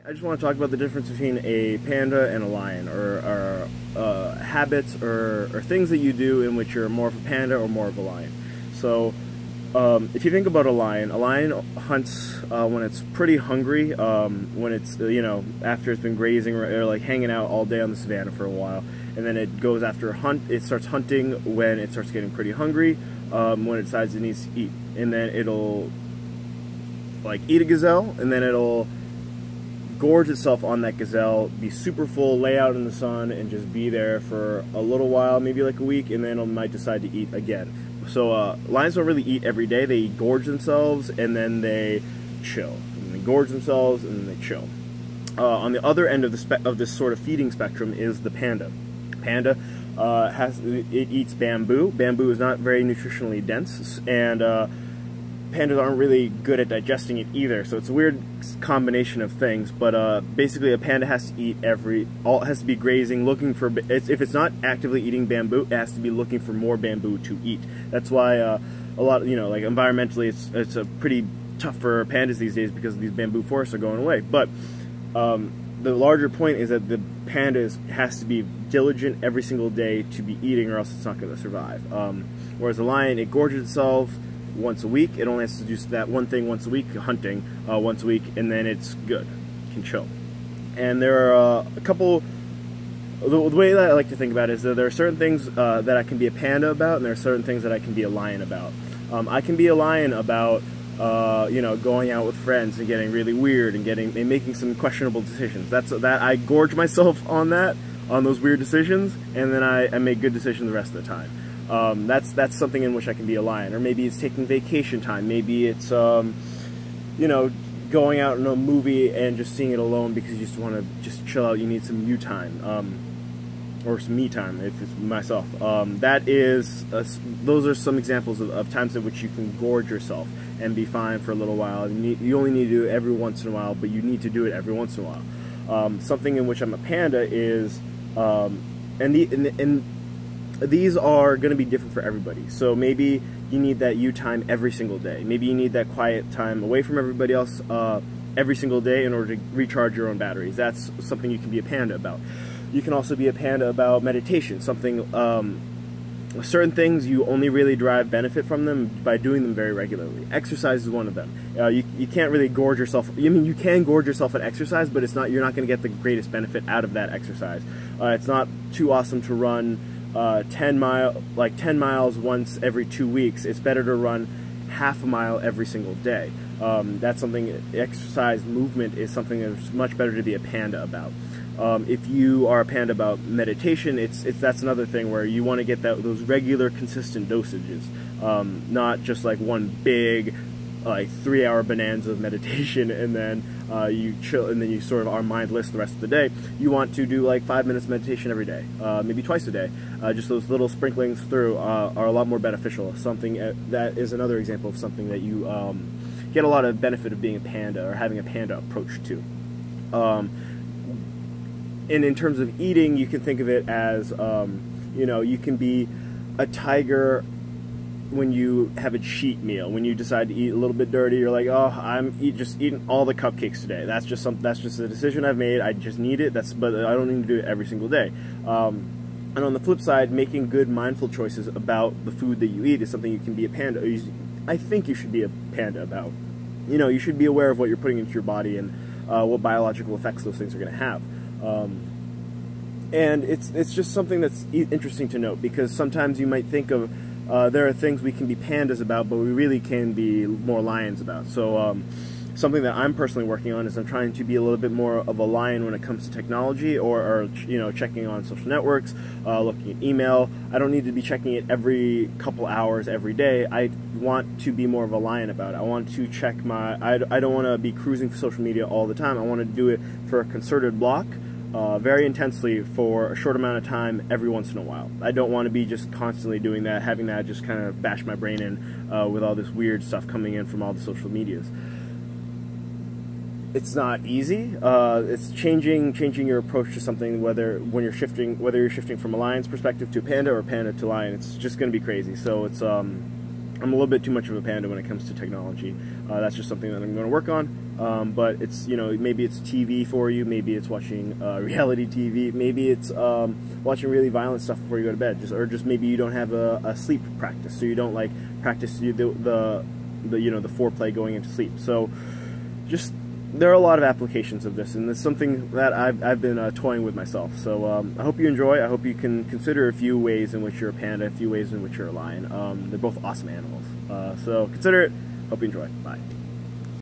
I just want to talk about the difference between a panda and a lion, or habits or things that you do in which you're more of a panda or more of a lion. So if you think about a lion hunts when it's pretty hungry, when it's, after it's been grazing or like hanging out all day on the savannah for a while, and then it goes after a hunt. It starts hunting when it starts getting pretty hungry, when it decides it needs to eat, and then it'll like eat a gazelle, and then it'll gorge itself on that gazelle, be super full, lay out in the sun, and just be there for a little while, maybe like a week, and then it might decide to eat again. So lions don't really eat every day. They gorge themselves and then they chill, and they gorge themselves and then they chill. On the other end of this sort of feeding spectrum is the panda. Panda it eats bamboo. Bamboo is not very nutritionally dense, and pandas aren't really good at digesting it either, so it's a weird combination of things. But basically, a panda has to eat has to be grazing, looking for. If it's not actively eating bamboo, it has to be looking for more bamboo to eat. That's why a lot, like environmentally, it's a pretty tough for pandas these days because these bamboo forests are going away. But the larger point is that the pandas has to be diligent every single day to be eating, or else it's not going to survive. Whereas the lion, it gorges itself once a week. It only has to do that one thing once a week, hunting once a week, and then it's good, it can chill. And there are a couple, the way that I like to think about it is that there are certain things that I can be a panda about, and there are certain things that I can be a lion about. I can be a lion about going out with friends and getting really weird and making some questionable decisions. That I gorge myself on those weird decisions, and then I make good decisions the rest of the time. That's something in which I can be a lion. Or maybe it's taking vacation time. Maybe it's going out in a movie and just seeing it alone because you just want to just chill out. You need some you time, or some me time if it's myself. Those are some examples of times in which you can gorge yourself and be fine for a little while. And you only need to do it every once in a while, but you need to do it every once in a while. Something in which I'm a panda is, these are going to be different for everybody. So maybe you need that you time every single day. Maybe you need that quiet time away from everybody else every single day in order to recharge your own batteries. That's something you can be a panda about. You can also be a panda about meditation. Certain things you only really derive benefit from them by doing them very regularly. Exercise is one of them. You can't really gorge yourself. I mean, you can gorge yourself at exercise, but you're not going to get the greatest benefit out of that exercise. It's not too awesome to run 10 miles once every 2 weeks. It's better to run half a mile every single day. That's something, exercise, movement is something that's much better to be a panda about. If you are a panda about meditation, that's another thing where you want to get those regular, consistent dosages, not just like one big, like 3-hour bonanza of meditation and then you chill and then you sort of are mindless the rest of the day. You want to do like 5 minutes meditation every day, maybe twice a day. Just those little sprinklings through are a lot more beneficial. Something that is another example of something that you get a lot of benefit of being a panda or having a panda approach to. And in terms of eating, you can think of it as, you can be a tiger when you have a cheat meal. When you decide to eat a little bit dirty, you're like, oh, I'm just eating all the cupcakes today. That's just a decision I've made. I just need it. But I don't need to do it every single day. And on the flip side, making good mindful choices about the food that you eat is something you can be a panda. I think you should be a panda about. You should be aware of what you're putting into your body and what biological effects those things are going to have. And it's just something that's interesting to note, because sometimes you might think of there are things we can be pandas about, but we really can be more lions about. So something that I'm personally working on is I'm trying to be a little bit more of a lion when it comes to technology, or checking on social networks, looking at email. I don't need to be checking it every couple hours every day. I want to be more of a lion about it. I want to check I don't want to be cruising for social media all the time. I want to do it for a concerted block, very intensely for a short amount of time every once in a while. I don't want to be just constantly doing that, having that just kind of bash my brain in with all this weird stuff coming in from all the social medias. It's not easy. It's changing your approach to something, whether you're shifting from a lion's perspective to a panda or a panda to lion. It's just going to be crazy. So it's I'm a little bit too much of a panda when it comes to technology. That's just something that I'm going to work on. But it's, you know, maybe it's TV for you, maybe it's watching reality TV, maybe it's watching really violent stuff before you go to bed, or just maybe you don't have a sleep practice, so you don't like practice the you know, the foreplay going into sleep. So just, there are a lot of applications of this, and it's something that I've been toying with myself. So I hope you enjoy. I hope you can consider a few ways in which you're a panda, a few ways in which you're a lion. They're both awesome animals. So consider it. Hope you enjoy. Bye.